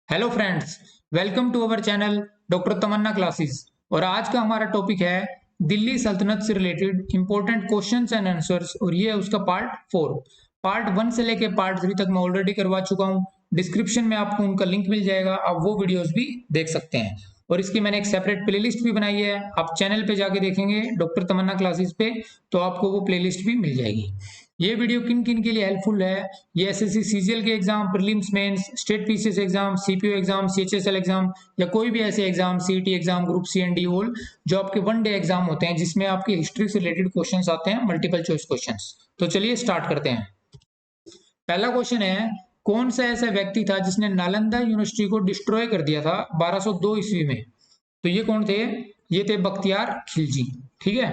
Hello friends, welcome to our channel doctor Tamanna classes. और आज का हमारा टॉपिक है दिल्ली सल्तनत से related important questions and answers, और ये है उसका पार्ट 4। पार्ट 1 से लेके पार्ट 3 तक मैं ऑलरेडी करवा चुका हूँ। डिस्क्रिप्शन में आपको उनका लिंक मिल जाएगा, आप वो वीडियोस भी देख सकते हैं। और इसकी मैंने एक सेपरेट प्लेलिस्ट भी बनाई है, आप चैनल पे जाके देखेंगे डॉक्टर तमन्ना क्लासेस पे, तो आपको वो प्लेलिस्ट भी मिल जाएगी। ये वीडियो किन किन के लिए हेल्पफुल है? ये एसएससी सीजीएल के exam, prelims mains, state PCS exam, CPO exam, CHSL exam, या कोई भी ऐसे एग्जाम, CET exam, group C and D whole, जो आपके वन डे एग्जाम होते हैं जिसमें आपकी हिस्ट्री से रिलेटेड क्वेश्चंस आते हैं, मल्टीपल चॉइस क्वेश्चंस। तो चलिए स्टार्ट करते हैं। पहला क्वेश्चन है, कौन सा ऐसा व्यक्ति था जिसने नालंदा यूनिवर्सिटी को डिस्ट्रॉय कर दिया था 1202 ईस्वी में? तो ये कौन थे? ये थे बख्तियार खिलजी। ठीक है।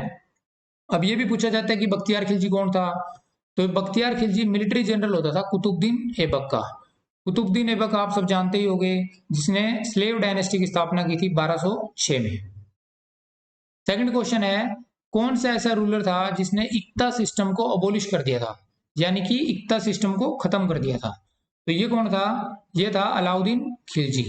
अब ये भी पूछा जाता है कि बख्तियार खिलजी कौन था? तो बख्तियार खिलजी मिलिट्री जनरल होता था कुतुबुद्दीन ऐबक का। कुतुबुद्दीन ऐबक आप सब जानते ही होंगे, जिसने स्लेव डायनेस्टी की स्थापना की थी 1206 में। सेकंड क्वेश्चन है, कौन सा ऐसा रूलर था जिसने इक्ता सिस्टम को अबोलिश कर दिया था, यानी कि इक्ता सिस्टम को खत्म कर दिया था? तो ये कौन था? ये था अलाउद्दीन खिलजी।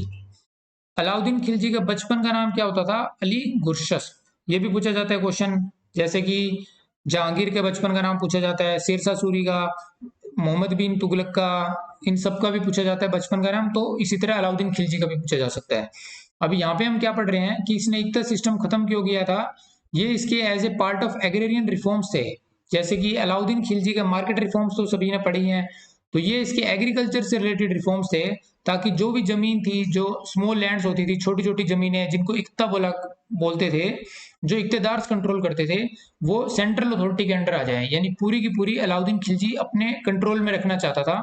अलाउद्दीन खिलजी का बचपन का नाम क्या होता था? अली गुरशस। ये भी पूछा जाता है क्वेश्चन, जैसे कि जहांगीर के बचपन का नाम पूछा जाता है, शेरशाह सूरी का, मोहम्मद बिन तुगलक का, इन सब का भी पूछा जाता है बचपन का नाम। तो इसी तरह अलाउद्दीन खिलजी का भी पूछा जा सकता है। अभी यहाँ पे हम क्या पढ़ रहे हैं कि इसने इक्ता सिस्टम खत्म क्यों किया था? ये इसके as a part of agrarian reforms थे। जैसे कि अलाउद्दीन खिलजी का मार्केट रिफॉर्म्स तो सभी ने पढ़ी हैं, तो ये इसके एग्रीकल्चर से रिलेटेड रिफॉर्म्स थे, ताकि जो भी जमीन थी, जो स्मॉल लैंड्स होती थी, छोटी छोटी जमीनें जिनको इक्ता बोलते थे, जो इक्तेदार कंट्रोल करते थे, वो सेंट्रल अथॉरिटी के अंडर आ जाए। यानी पूरी की पूरी अलाउद्दीन खिलजी अपने कंट्रोल में रखना चाहता था,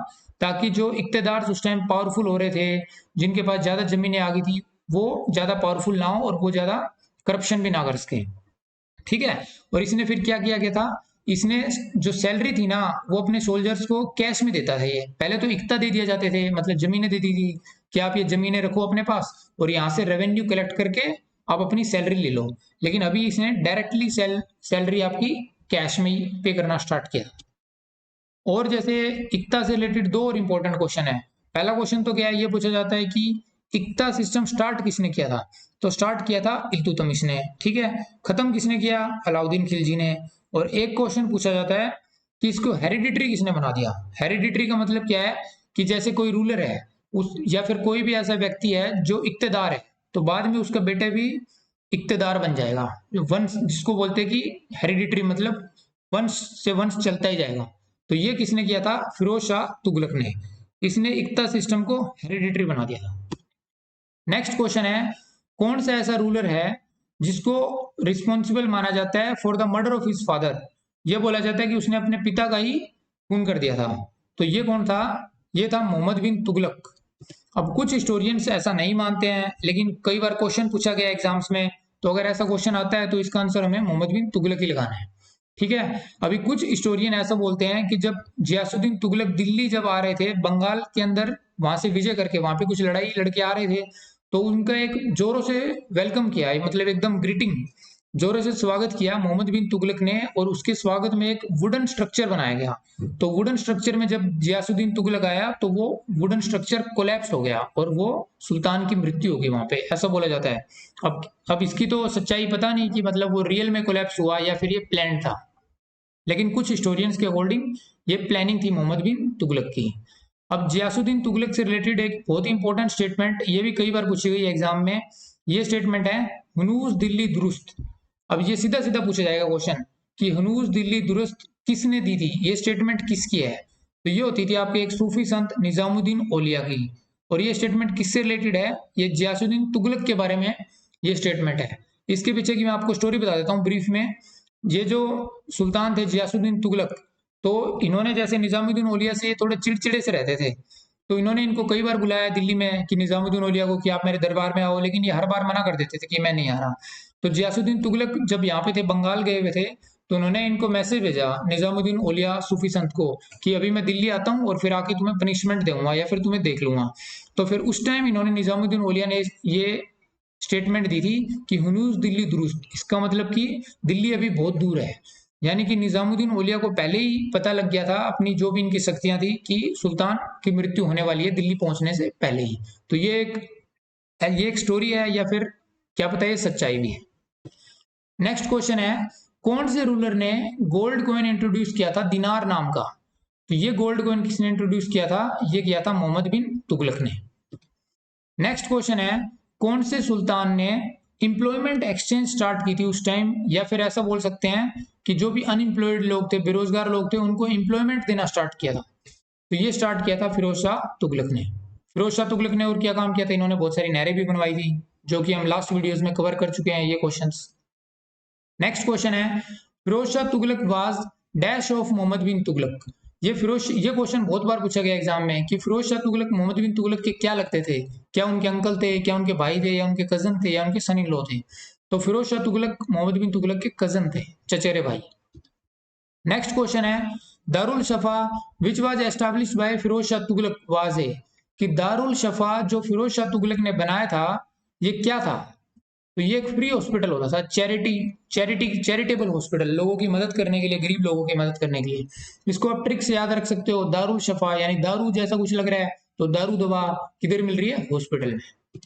ताकि जो इक्तेदार उस टाइम पावरफुल हो रहे थे, जिनके पास ज्यादा जमीनें आ गई थी, वो ज्यादा पावरफुल ना हो और वो ज्यादा करप्शन भी ना कर सके। ठीक है। और इसने फिर क्या किया गया था? इसने जो सैलरी थी ना, वो अपने सोल्जर्स को कैश में देता था। ये पहले तो इक्ता दे दिया जाते थे, मतलब जमीनें दे दी थी कि आप ये जमीनें रखो अपने पास और यहाँ से रेवेन्यू कलेक्ट करके आप अपनी सैलरी ले लो। लेकिन अभी इसने डायरेक्टली सैलरी आपकी कैश में ही पे करना स्टार्ट किया। और जैसे इक्ता से रिलेटेड दो और इंपॉर्टेंट क्वेश्चन है। पहला क्वेश्चन तो क्या है, ये पूछा जाता है कि इक्ता सिस्टम स्टार्ट किसने किया था? तो स्टार्ट किया था इल्तुतमिश ने। ठीक है। खत्म किसने किया? अलाउद्दीन खिलजी ने। और एक क्वेश्चन पूछा जाता है कि इसको हेरिडिटरी किसने बना दिया? हेरिडिटरी का मतलब क्या है कि जैसे कोई रूलर है उस, या फिर कोई भी ऐसा व्यक्ति है जो इक्तेदार है, तो बाद में उसका बेटा भी इक्तेदार बन जाएगा। जो वंश जिसको बोलते हैं कि हेरिडिटरी, मतलब वंश से वंश चलता ही जाएगा। तो ये किसने किया था? फिरोज शाह तुगलक ने। इसने इक्ता सिस्टम को हेरिडिटरी बना दिया था। नेक्स्ट क्वेश्चन है, कौन सा ऐसा रूलर है जिसको रिस्पॉन्सिबल माना जाता है for the murder of his father? ये बोला जाता है कि उसने अपने पिता का ही खून कर दिया था। तो ये कौन था? ये था मोहम्मद बिन तुगलक। अब कुछ हिस्टोरियंस ऐसा नहीं मानते हैं, लेकिन कई बार क्वेश्चन पूछा गया एग्जाम्स में, तो अगर ऐसा क्वेश्चन आता है तो इसका आंसर हमें मोहम्मद बिन तुगलक ही लगाना है। ठीक है। अभी कुछ हिस्टोरियन ऐसा बोलते हैं कि जब जियासुद्दीन तुगलक दिल्ली जब आ रहे थे बंगाल के अंदर, वहां से विजय करके, वहां पे कुछ लड़ाई लड़के आ रहे थे, तो उनका एक जोरों से वेलकम किया, मतलब एकदम ग्रीटिंग, जोरों से स्वागत किया मोहम्मद बिन तुगलक ने। और उसके स्वागत में एक वुडन स्ट्रक्चर बनाया गया। तो वुडन स्ट्रक्चर में जब जियासुद्दीन तुगलक आया, तो वो वुडन स्ट्रक्चर कोलैप्स हो गया और वो सुल्तान की मृत्यु हो गई वहां पे, ऐसा बोला जाता है। अब इसकी तो सच्चाई पता नहीं कि मतलब वो रियल में कोलैप्स हुआ या फिर ये प्लान था, लेकिन कुछ हिस्टोरियंस के अकॉर्डिंग ये प्लानिंग थी मोहम्मद बिन तुगलक की। अब जियासुद्दीन तुगलक से रिलेटेड एक बहुत ही इंपॉर्टेंट स्टेटमेंट, ये भी कई बार पूछी गई एग्जाम में। ये स्टेटमेंट है, हुनूस दिल्ली दुरुस्त। अब ये सीधा सीधा पूछा जाएगा क्वेश्चन कि हुनूस दिल्ली दुरुस्त किसने दी थी, ये स्टेटमेंट किसकी है? तो ये होती थी आपके एक सूफी संत निजामुद्दीन औलिया की। और ये स्टेटमेंट किससे रिलेटेड है? ये जियासुद्दीन तुगलक के बारे में ये स्टेटमेंट है। इसके पीछे की मैं आपको स्टोरी बता देता हूँ ब्रीफ में। ये जो सुल्तान थे जियासुद्दीन तुगलक, तो इन्होंने जैसे निजामुद्दीन औलिया से थोड़े चिड़चिड़े से रहते थे, तो इन्होंने इनको कई बार बुलाया दिल्ली में कि निजामुद्दीन औलिया को कि आप मेरे दरबार में आओ, लेकिन ये हर बार मना कर देते थे कि मैं नहीं आ रहा। तो जियासुद्दीन तुगलक जब यहाँ पे थे, बंगाल गए हुए थे, तो उन्होंने इनको मैसेज भेजा निजामुद्दीन औलिया सूफी संत को कि अभी मैं दिल्ली आता हूँ और फिर आके तुम्हें पनिशमेंट दूंगा या फिर तुम्हें देख लूंगा। तो फिर उस टाइम इन्होंने निजामुद्दीन औलिया ने ये स्टेटमेंट दी थी कि हुनूस दिल्ली दुरुस्त। इसका मतलब कि दिल्ली अभी बहुत दूर है। यानी कि निजामुद्दीन औलिया को पहले ही पता लग गया था अपनी जो भी इनकी शक्तियां थी कि सुल्तान की मृत्यु होने वाली है दिल्ली पहुंचने से पहले ही। तो ये एक स्टोरी है या फिर क्या पता ये सच्चाई भी है। नेक्स्ट क्वेश्चन है, कौन से रूलर ने गोल्ड कॉइन इंट्रोड्यूस किया था दिनार नाम का? तो ये गोल्ड कॉइन किसने इंट्रोड्यूस किया था? ये किया था मोहम्मद बिन तुगलक ने। नेक्स्ट क्वेश्चन है, कौन से सुल्तान ने इंप्लॉयमेंट एक्सचेंज स्टार्ट की थी उस टाइम, या फिर ऐसा बोल सकते हैं कि जो भी अनएम्प्लॉयड लोग थे, बेरोजगार लोग थे, उनको इंप्लॉयमेंट देना स्टार्ट किया था? तो ये स्टार्ट किया था फिरोज शाह तुगलक ने। फिरोज शाह तुगलक ने और क्या काम किया था? इन्होंने बहुत सारी नहरें भी बनवाई थी, जो कि हम लास्ट वीडियोस में कवर कर चुके हैं ये क्वेश्चंस। नेक्स्ट क्वेश्चन है, Firoz Shah Tughlaq was dash of Mohammad bin Tughlaq. ये क्वेश्चन बहुत बार पूछा गया एग्जाम में कि फिरोज शाह तुगलक मोहम्मद बिन तुगलक के क्या लगते थे? क्या उनके अंकल थे, क्या उनके भाई थे, या उनके कजन थे, या उनके सन इन लॉ थे? तो फिरोज शाह तुगलक मोहम्मद बिन तुगलक के कजन थे, चचेरे भाई। नेक्स्ट क्वेश्चन है, Darul Shifa which was established by Firoz Shah Tughlaq was a. कि दारुल शफा जो फिरोज शाह तुगलक ने बनाया था ये क्या था? तो ये एक फ्री हॉस्पिटल होता था, चैरिटेबल हॉस्पिटल, लोगों की मदद करने के लिए, गरीब लोगों की मदद करने के लिए। इसको आप ट्रिक से याद रख सकते हो, दारुल शफा यानी दारू जैसा कुछ लग रहा है, तो दारू दवा किधर मिल रही है? हॉस्पिटल में।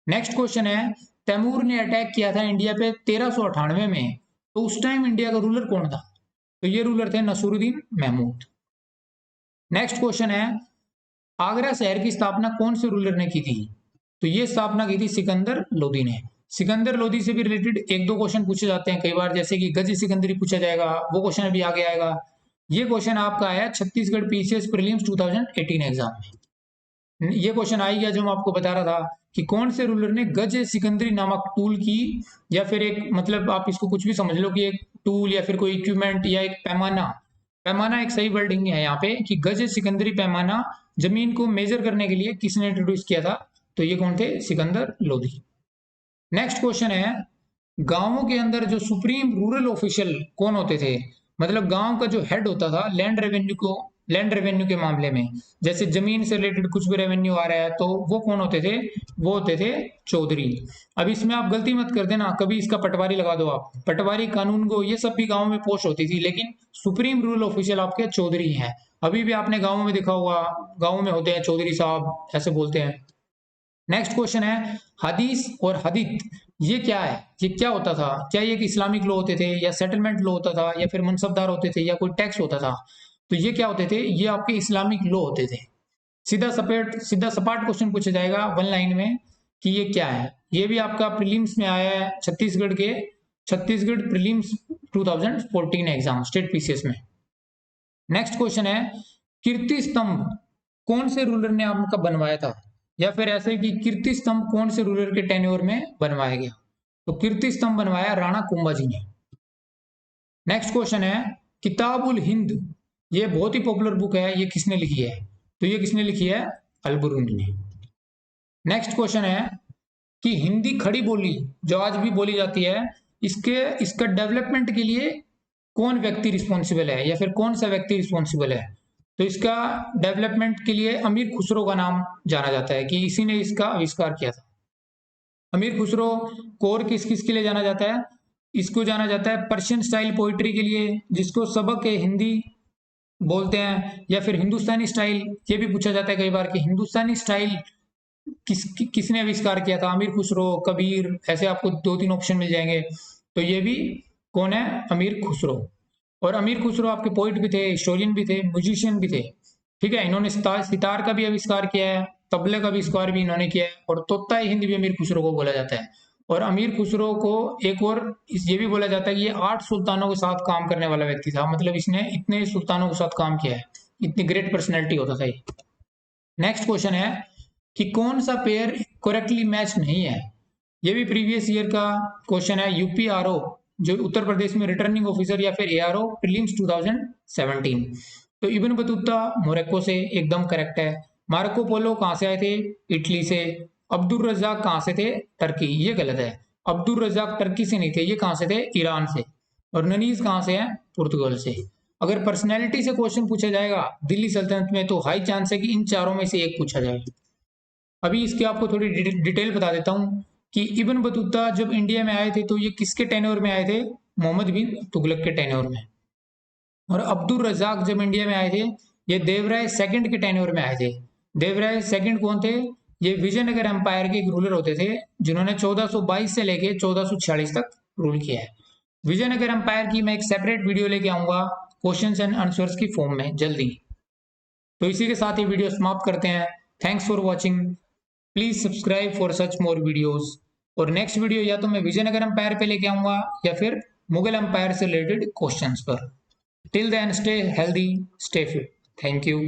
नेक्स्ट क्वेश्चन है, तैमूर ने अटैक किया था इंडिया पे 1398 में, तो उस टाइम इंडिया का रूलर कौन था? तो ये रूलर थे नसरुद्दीन महमूद। नेक्स्ट क्वेश्चन है, आगरा शहर की स्थापना कौन से रूलर ने की थी? तो ये स्थापना की थी सिकंदर लोदी ने। सिकंदर लोदी से भी रिलेटेड एक दो क्वेश्चन पूछे जाते हैं कई बार, जैसे कि गज सिकंदरी पूछा जाएगा, वो क्वेश्चन अभी आगे आएगा। ये क्वेश्चन आपका आया छत्तीसगढ़ पीसीएस प्रीलिम्स 2018 एग्जाम में। ये क्वेश्चन आ ही गया जो मैं आपको बता रहा था कि कौन से रूलर ने गज सिकंदरी नामक टूल की, या फिर एक, मतलब आप इसको कुछ भी समझ लो कि एक टूल या फिर कोई इक्विपमेंट या एक पैमाना। पैमाना एक सही वर्डिंग है यहाँ पे कि गज सिकंदरी पैमाना जमीन को मेजर करने के लिए किसने इंट्रोड्यूस किया था? तो ये कौन थे? सिकंदर लोधी। नेक्स्ट क्वेश्चन है, गांवों के अंदर जो सुप्रीम रूरल ऑफिशियल कौन होते थे? मतलब गांव का जो हेड होता था लैंड रेवेन्यू के मामले में, जैसे जमीन से रिलेटेड कुछ भी रेवेन्यू आ रहा है तो वो कौन होते थे? वो होते थे चौधरी। अब इसमें आप गलती मत कर देना, कभी इसका पटवारी लगा दो आप, पटवारी, कानून गो, ये सब भी गांव में पोस्ट होती थी, लेकिन सुप्रीम रूरल ऑफिशियल आपके चौधरी हैं। अभी भी आपने गाँव में देखा होगा, गाँव में होते हैं चौधरी साहब, ऐसे बोलते हैं। नेक्स्ट क्वेश्चन है, हदीस और हदीत ये क्या है? ये क्या होता था? क्या ये एक इस्लामिक लॉ होते थे, या सेटलमेंट लॉ होता था, या फिर मनसबदार होते थे, या कोई टैक्स होता था? तो ये क्या होते थे? ये आपके इस्लामिक लॉ होते थे। सीधा सपाट क्वेश्चन पूछा जाएगा वन लाइन में कि ये क्या है। ये भी आपका प्रीलिम्स में आया है, Chhattisgarh prelims 2014 exam state PCS में। नेक्स्ट क्वेश्चन है, कीर्ति स्तंभ कौन से रूलर ने आपका बनवाया था? या फिर ऐसे कि कीर्ति स्तंभ कौन से रूलर के टेन्योर में बनवाया गया? तो कीर्ति स्तंभ बनवाया राणा कुंभा जी ने। नेक्स्ट क्वेश्चन है, किताबुल हिंद ये बहुत ही पॉपुलर बुक है, ये किसने लिखी है? तो ये किसने लिखी है? अलबरूनी ने। नेक्स्ट क्वेश्चन है कि हिंदी खड़ी बोली जो आज भी बोली जाती है, इसका डेवलपमेंट के लिए कौन व्यक्ति रिस्पॉन्सिबल है, या फिर कौन सा व्यक्ति रिस्पॉन्सिबल है? तो इसका डेवलपमेंट के लिए अमीर खुसरो का नाम जाना जाता है कि इसी ने इसका आविष्कार किया था। अमीर खुसरो को और किस किस के लिए जाना जाता है? इसको जाना जाता है पर्शियन स्टाइल पोइट्री के लिए, जिसको सबक हिंदी बोलते हैं, या फिर हिंदुस्तानी स्टाइल। ये भी पूछा जाता है कई बार कि हिंदुस्तानी स्टाइल किसने आविष्कार किया था? अमीर खुसरो, कबीर, ऐसे आपको दो तीन ऑप्शन मिल जाएंगे। तो ये भी कौन है? अमीर खुसरो। और अमीर खुसरो आपके पोइट भी थे, हिस्टोरियन भी थे, म्यूजिशियन भी थे। ठीक है, इन्होंने सितार का भी आविष्कार किया है, तबले का भी आविष्कार भी इन्होंने किया है, और तोता हिंद भी अमीर खुसरो को बोला जाता है। और अमीर खुसरो को एक और ये भी बोला जाता है कि ये 8 सुल्तानों के साथ काम करने वाला व्यक्ति था, मतलब इसने इतने सुल्तानों के साथ काम किया है, इतनी ग्रेट पर्सनैलिटी होता था ये। नेक्स्ट क्वेश्चन है कि कौन सा पेयर करेक्टली मैच नहीं है? ये भी प्रीवियस ईयर का क्वेश्चन है। यूपीआरओ जो उत्तर प्रदेश में रिटर्निंग ऑफिसर, या फिर एआरओ प्रीलिम्स 2017। तो इब्न बतूता मोरक्को से, एकदम करेक्ट है। मार्को पोलो कहां से आए थे? इटली से। अब्दुल रज्जाक कहां से थे? टर्की। ये गलत है, अब्दुल रज्जाक टर्की से नहीं थे, ये कहां से थे? ईरान से। और ननीज कहां से है? पुर्तगाल से। अगर पर्सनैलिटी से क्वेश्चन पूछा जाएगा दिल्ली सल्तनत में, तो हाई चांस है कि इन चारों में से एक पूछा जाएगा। अभी इसके आपको थोड़ी डिटेल बता देता हूँ कि इब्न बतूता जब इंडिया में आए थे तो ये किसके टेन्योर में आए थे? मोहम्मद बिन तुगलक के टेन्योर में। और अब्दुल रजाक जब इंडिया में आए थे, ये देवराय सेकंड के टेन्योर में आए थे। देवराय सेकंड कौन थे? ये विजयनगर एम्पायर के एक रूलर होते थे, जिन्होंने 1422 से लेके 1446 तक रूल किया है। विजयनगर एम्पायर की मैं एक सेपरेट वीडियो लेके आऊंगा क्वेश्चंस एंड आंसर्स की फॉर्म में जल्दी। तो इसी के साथ ये वीडियो समाप्त करते हैं। Thanks for watching. Please subscribe for such more videos. और नेक्स्ट वीडियो या तो मैं विजयनगर एम्पायर पे लेके आऊंगा या फिर मुगल एम्पायर से रिलेटेड क्वेश्चंस पर। Till then stay healthy, stay fit. Thank you.